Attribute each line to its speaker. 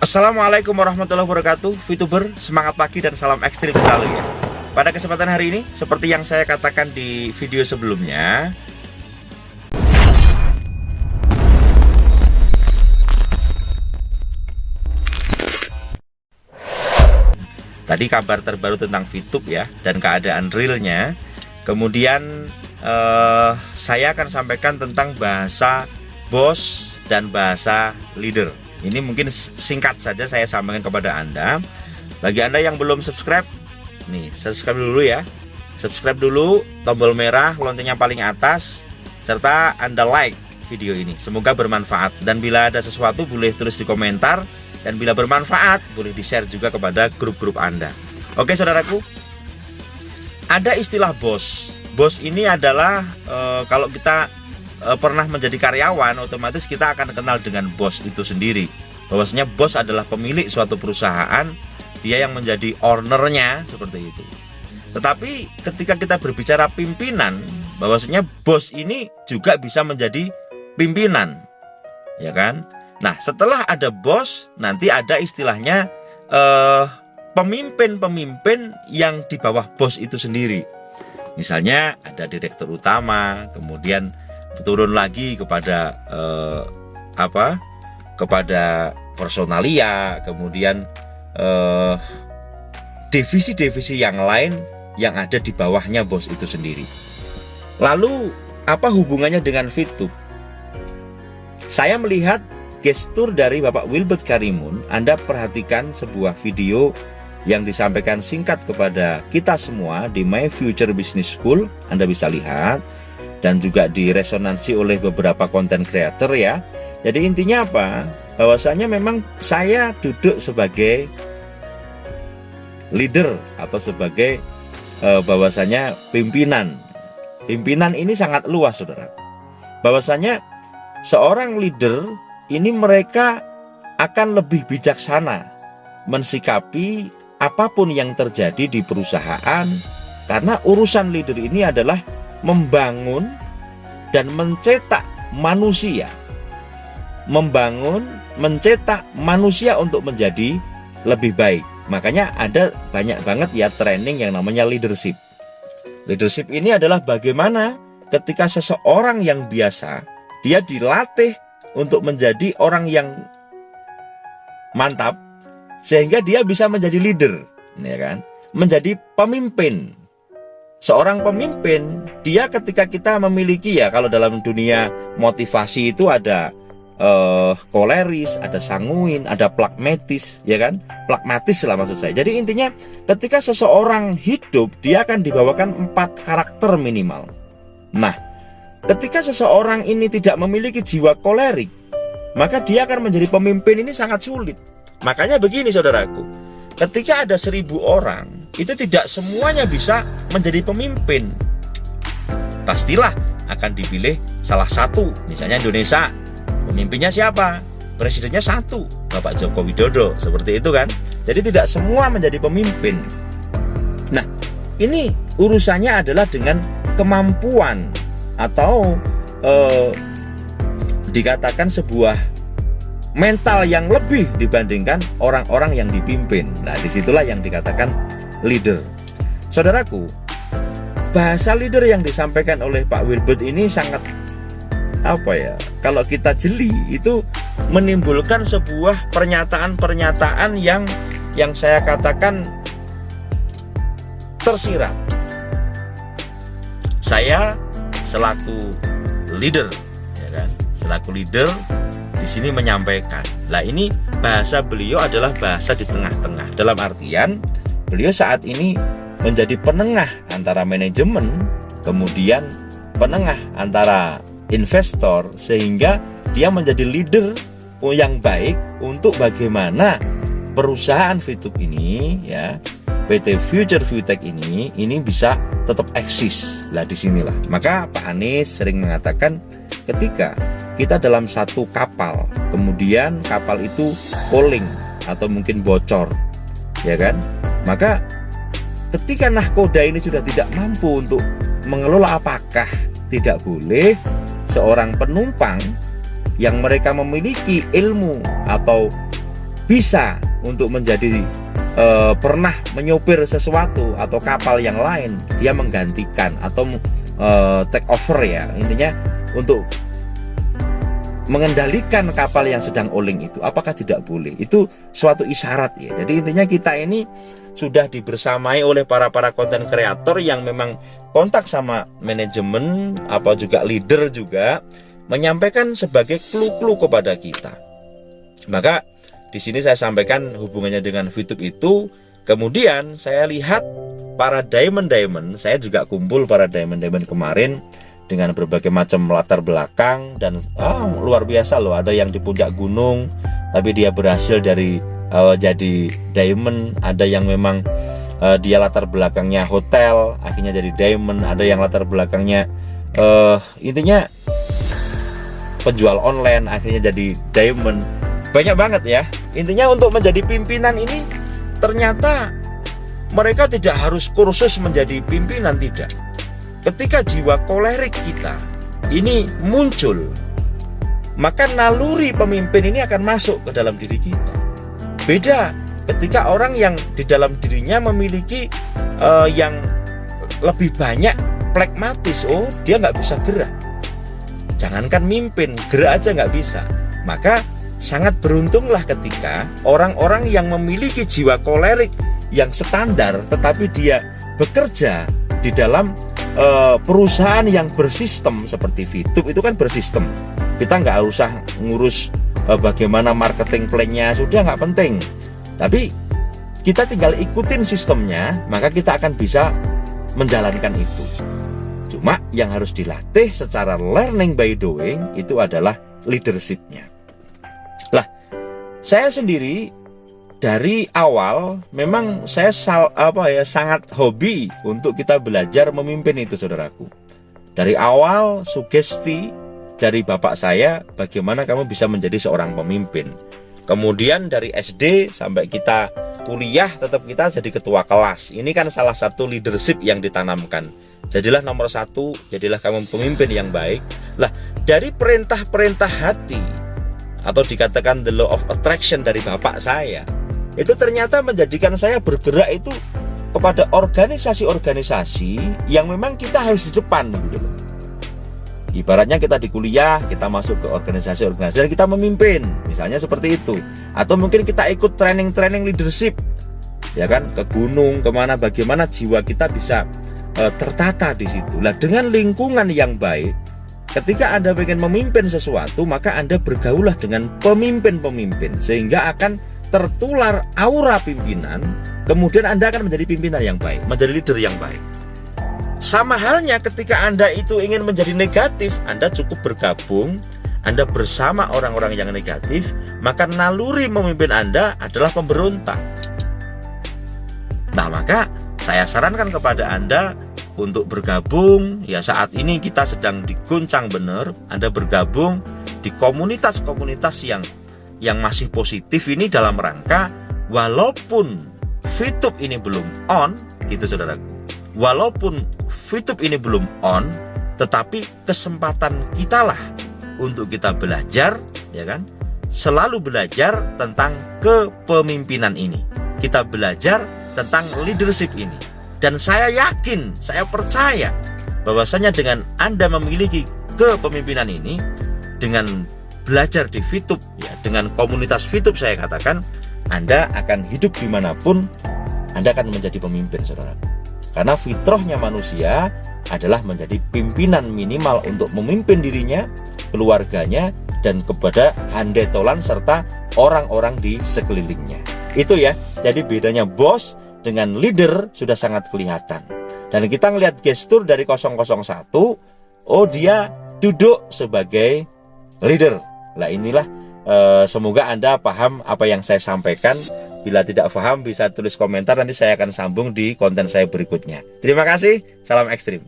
Speaker 1: Assalamualaikum warahmatullahi wabarakatuh, VTuber, semangat pagi dan salam ekstrim selalu ya. Pada kesempatan hari ini, seperti yang saya katakan di video sebelumnya, tadi kabar terbaru tentang VTube ya, dan keadaan realnya. Kemudian saya akan sampaikan tentang bahasa boss dan bahasa leader. Ini mungkin singkat saja saya sampaikan kepada Anda. Bagi Anda yang belum subscribe, nih subscribe dulu ya. Subscribe dulu, tombol merah, loncengnya paling atas, serta Anda like video ini. Semoga bermanfaat. Dan bila ada sesuatu boleh tulis di komentar. Dan bila bermanfaat boleh di-share juga kepada grup-grup Anda. Oke saudaraku, ada istilah bos. Bos ini adalah kalau kita pernah menjadi karyawan, otomatis kita akan kenal dengan bos itu sendiri. Bahwasanya bos adalah pemilik suatu perusahaan, dia yang menjadi ownernya, seperti itu. Tetapi ketika kita berbicara pimpinan, bahwasanya bos ini juga bisa menjadi pimpinan, ya kan? Nah, setelah ada bos, nanti ada istilahnya pemimpin-pemimpin yang di bawah bos itu sendiri. Misalnya ada direktur utama, kemudian turun lagi kepada kepada personalia, kemudian divisi-divisi yang lain yang ada di bawahnya bos itu sendiri. Lalu apa hubungannya dengan VTube? Saya melihat gestur dari Bapak Wilbert Karimun. Anda perhatikan sebuah video yang disampaikan singkat kepada kita semua di My Future Business School. Anda bisa lihat, dan juga diresonansi oleh beberapa konten creator ya. Jadi intinya apa? Bahwasanya memang saya duduk sebagai leader atau sebagai bahwasanya pimpinan. Pimpinan ini sangat luas, saudara. Bahwasanya seorang leader ini mereka akan lebih bijaksana mensikapi apapun yang terjadi di perusahaan, karena urusan leader ini adalah membangun dan mencetak manusia. Membangun, mencetak manusia untuk menjadi lebih baik. Makanya ada banyak banget ya training yang namanya leadership. Leadership ini adalah bagaimana ketika seseorang yang biasa, dia dilatih untuk menjadi orang yang mantap, sehingga dia bisa menjadi leader, ya kan? Menjadi pemimpin. Seorang pemimpin, dia ketika kita memiliki ya, kalau dalam dunia motivasi itu ada koleris, ada sanguin, ada pragmatis, ya kan? Pragmatis lah maksud saya. Jadi intinya ketika seseorang hidup, dia akan dibawakan 4 karakter minimal. Nah, ketika seseorang ini tidak memiliki jiwa kolerik, maka dia akan menjadi pemimpin ini sangat sulit. Makanya begini saudaraku, ketika ada 1000 orang, itu tidak semuanya bisa menjadi pemimpin. Pastilah akan dipilih salah satu. Misalnya Indonesia, pemimpinnya siapa? Presidennya satu, Bapak Joko Widodo, seperti itu kan. Jadi tidak semua menjadi pemimpin. Nah, ini urusannya adalah dengan kemampuan atau dikatakan sebuah mental yang lebih dibandingkan orang-orang yang dipimpin. Nah, disitulah yang dikatakan leader. Saudaraku, bahasa leader yang disampaikan oleh Pak Wilbert ini sangat kalau kita jeli itu menimbulkan sebuah pernyataan-pernyataan yang saya katakan tersirat. Saya selaku leader, ya kan? Selaku leader di sini menyampaikan. Lah ini bahasa beliau adalah bahasa di tengah-tengah. Dalam artian beliau saat ini menjadi penengah antara manajemen, kemudian penengah antara investor, sehingga dia menjadi leader yang baik untuk bagaimana perusahaan VTube ini ya, PT Future Viewtech ini bisa tetap eksis. Lah disinilah. Maka Pak Anies sering mengatakan ketika kita dalam satu kapal, kemudian kapal itu falling atau mungkin bocor, ya kan? Maka ketika nahkoda ini sudah tidak mampu untuk mengelola, apakah tidak boleh seorang penumpang yang mereka memiliki ilmu atau bisa untuk menjadi pernah menyopir sesuatu atau kapal yang lain, dia menggantikan atau take over ya, intinya untuk mengendalikan kapal yang sedang oleng itu, apakah tidak boleh? Itu suatu isyarat ya. Jadi intinya kita ini sudah dibersamai oleh para konten kreator yang memang kontak sama manajemen, apa juga leader juga, menyampaikan sebagai clue-clue kepada kita. Maka di sini saya sampaikan hubungannya dengan VTube itu. Kemudian saya lihat para diamond, saya juga kumpul para diamond kemarin dengan berbagai macam latar belakang, dan luar biasa loh. Ada yang di puncak gunung tapi dia berhasil dari jadi diamond, ada yang memang dia latar belakangnya hotel akhirnya jadi diamond, ada yang latar belakangnya intinya penjual online akhirnya jadi diamond. Banyak banget ya. Intinya untuk menjadi pimpinan ini ternyata mereka tidak harus kursus menjadi pimpinan, tidak. Ketika jiwa kolerik kita ini muncul, maka naluri pemimpin ini akan masuk ke dalam diri kita. Beda ketika orang yang di dalam dirinya memiliki yang lebih banyak pragmatis, dia nggak bisa gerak. Jangankan mimpin, gerak aja nggak bisa. Maka sangat beruntunglah ketika orang-orang yang memiliki jiwa kolerik yang standar, tetapi dia bekerja di dalam perusahaan yang bersistem seperti VTube itu kan bersistem. Kita nggak usah ngurus bagaimana marketing plan-nya, sudah nggak penting. Tapi kita tinggal ikutin sistemnya, maka kita akan bisa menjalankan itu. Cuma yang harus dilatih secara learning by doing itu adalah leadership-nya. Lah, saya sendiri dari awal memang saya sangat hobi untuk kita belajar memimpin itu, saudaraku. Dari awal sugesti dari bapak saya, bagaimana kamu bisa menjadi seorang pemimpin. Kemudian dari SD sampai kita kuliah tetap kita jadi ketua kelas. Ini kan salah satu leadership yang ditanamkan. Jadilah nomor 1, jadilah kamu pemimpin yang baik. Lah, dari perintah-perintah hati atau dikatakan the law of attraction dari bapak saya, itu ternyata menjadikan saya bergerak itu kepada organisasi-organisasi yang memang kita harus di depan gitu loh. Ibaratnya kita di kuliah, kita masuk ke organisasi-organisasi dan kita memimpin, misalnya seperti itu. Atau mungkin kita ikut training leadership, ya kan, ke gunung, kemana, bagaimana jiwa kita bisa tertata di situ. Nah, dengan lingkungan yang baik, ketika Anda ingin memimpin sesuatu, maka Anda bergaulah dengan pemimpin-pemimpin sehingga akan tertular aura pimpinan, kemudian Anda akan menjadi pimpinan yang baik, menjadi leader yang baik. Sama halnya ketika Anda itu ingin menjadi negatif, Anda cukup bergabung, Anda bersama orang-orang yang negatif, maka naluri memimpin Anda adalah pemberontak. Nah, maka saya sarankan kepada Anda untuk bergabung, ya saat ini kita sedang diguncang benar, Anda bergabung di komunitas-komunitas yang masih positif ini dalam rangka walaupun VTube ini belum on, gitu saudaraku. Walaupun VTube ini belum on, tetapi kesempatan kita lah untuk kita belajar, ya kan? Selalu belajar tentang kepemimpinan ini. Kita belajar tentang leadership ini. Dan saya yakin, saya percaya bahwasanya dengan Anda memiliki kepemimpinan ini, dengan belajar di VTube, ya, dengan komunitas VTube saya katakan, Anda akan hidup dimanapun, Anda akan menjadi pemimpin, saudara. Karena fitrahnya manusia adalah menjadi pimpinan minimal untuk memimpin dirinya, keluarganya, dan kepada handetolan serta orang-orang di sekelilingnya. Itu ya, jadi bedanya bos dengan leader sudah sangat kelihatan. Dan kita ngelihat gestur dari 001, dia duduk sebagai leader. Nah, inilah semoga Anda paham apa yang saya sampaikan. Bila tidak paham bisa tulis komentar, nanti saya akan sambung di konten saya berikutnya. Terima kasih, salam ekstrim.